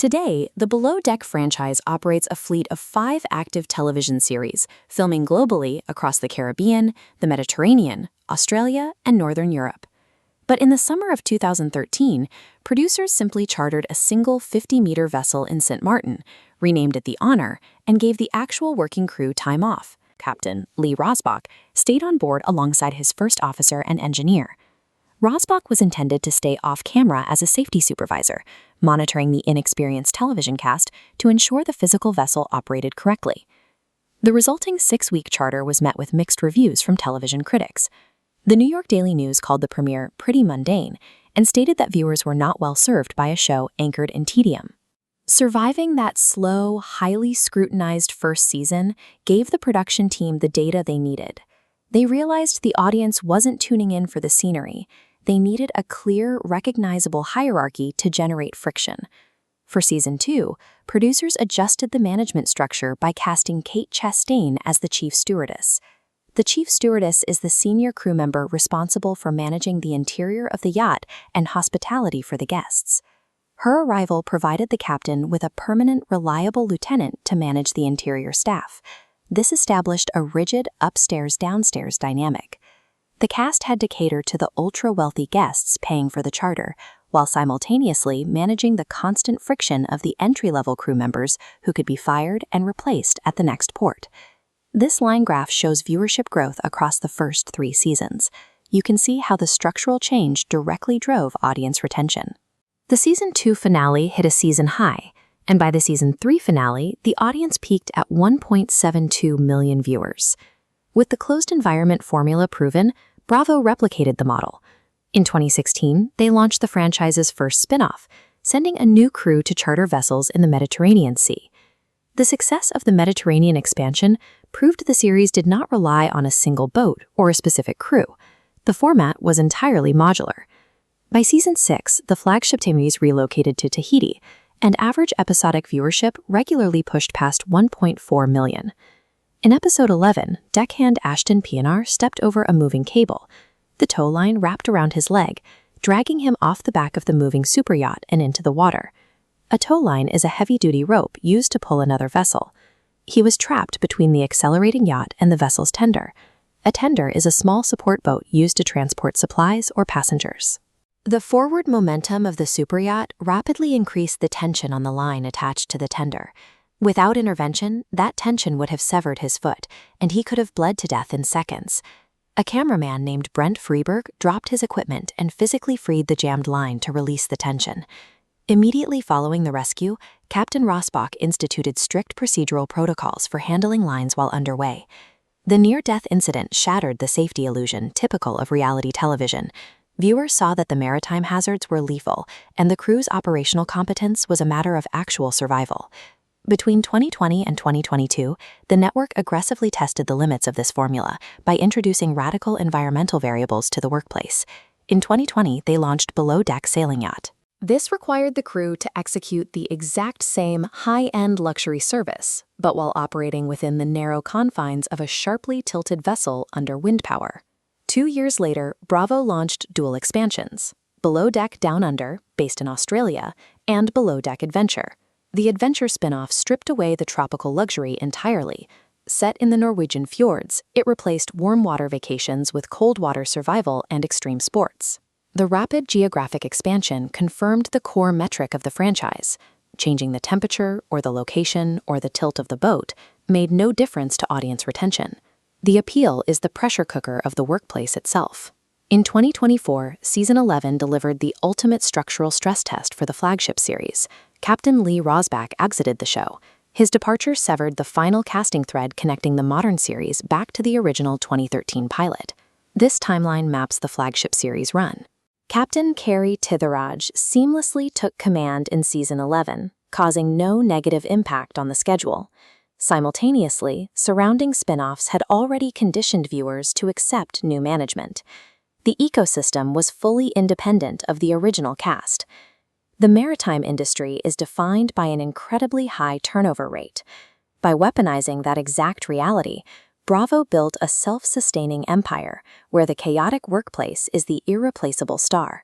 Today, the Below Deck franchise operates a fleet of 5 active television series, filming globally across the Caribbean, the Mediterranean, Australia, and Northern Europe. But in the summer of 2013, producers simply chartered a single 50-meter vessel in St. Martin, renamed it the Honor, and gave the actual working crew time off. Captain Lee Rosbach stayed on board alongside his first officer and engineer. Rosbach was intended to stay off-camera as a safety supervisor, monitoring the inexperienced television cast to ensure the physical vessel operated correctly. The resulting 6-week charter was met with mixed reviews from television critics. The New York Daily News called the premiere pretty mundane and stated that viewers were not well served by a show anchored in tedium. Surviving that slow, highly scrutinized first season gave the production team the data they needed. They realized the audience wasn't tuning in for the scenery. They needed a clear, recognizable hierarchy to generate friction. For Season 2, producers adjusted the management structure by casting Kate Chastain as the chief stewardess. The chief stewardess is the senior crew member responsible for managing the interior of the yacht and hospitality for the guests. Her arrival provided the captain with a permanent, reliable lieutenant to manage the interior staff. This established a rigid upstairs-downstairs dynamic. The cast had to cater to the ultra-wealthy guests paying for the charter, while simultaneously managing the constant friction of the entry-level crew members who could be fired and replaced at the next port. This line graph shows viewership growth across the first 3 seasons. You can see how the structural change directly drove audience retention. The Season 2 finale hit a season high, and by the Season 3 finale, the audience peaked at 1.72 million viewers. With the closed environment formula proven, Bravo replicated the model. In 2016, they launched the franchise's first spin-off, sending a new crew to charter vessels in the Mediterranean Sea. The success of the Mediterranean expansion proved the series did not rely on a single boat or a specific crew. The format was entirely modular. By Season 6, the flagship series relocated to Tahiti, and average episodic viewership regularly pushed past 1.4 million. In Episode 11, deckhand Ashton Pienaar stepped over a moving cable. The tow line wrapped around his leg, dragging him off the back of the moving superyacht and into the water. A tow line is a heavy-duty rope used to pull another vessel. He was trapped between the accelerating yacht and the vessel's tender. A tender is a small support boat used to transport supplies or passengers. The forward momentum of the superyacht rapidly increased the tension on the line attached to the tender. Without intervention, that tension would have severed his foot, and he could have bled to death in seconds. A cameraman named Brent Freeberg dropped his equipment and physically freed the jammed line to release the tension. Immediately following the rescue, Captain Rosbach instituted strict procedural protocols for handling lines while underway. The near-death incident shattered the safety illusion typical of reality television. Viewers saw that the maritime hazards were lethal, and the crew's operational competence was a matter of actual survival. Between 2020 and 2022, the network aggressively tested the limits of this formula by introducing radical environmental variables to the workplace. In 2020, they launched Below Deck Sailing Yacht. This required the crew to execute the exact same high-end luxury service, but while operating within the narrow confines of a sharply tilted vessel under wind power. 2 years later, Bravo launched dual expansions, Below Deck Down Under, based in Australia, and Below Deck Adventure. The adventure spin-off stripped away the tropical luxury entirely. Set in the Norwegian fjords, it replaced warm water vacations with cold water survival and extreme sports. The rapid geographic expansion confirmed the core metric of the franchise. Changing the temperature, or the location, or the tilt of the boat made no difference to audience retention. The appeal is the pressure cooker of the workplace itself. In 2024, Season 11 delivered the ultimate structural stress test for the flagship series. Captain Lee Rosbach exited the show. His departure severed the final casting thread connecting the modern series back to the original 2013 pilot. This timeline maps the flagship series run. Captain Carey Titherage seamlessly took command in Season 11, causing no negative impact on the schedule. Simultaneously, surrounding spin-offs had already conditioned viewers to accept new management. The ecosystem was fully independent of the original cast. The maritime industry is defined by an incredibly high turnover rate. By weaponizing that exact reality, Bravo built a self-sustaining empire where the chaotic workplace is the irreplaceable star.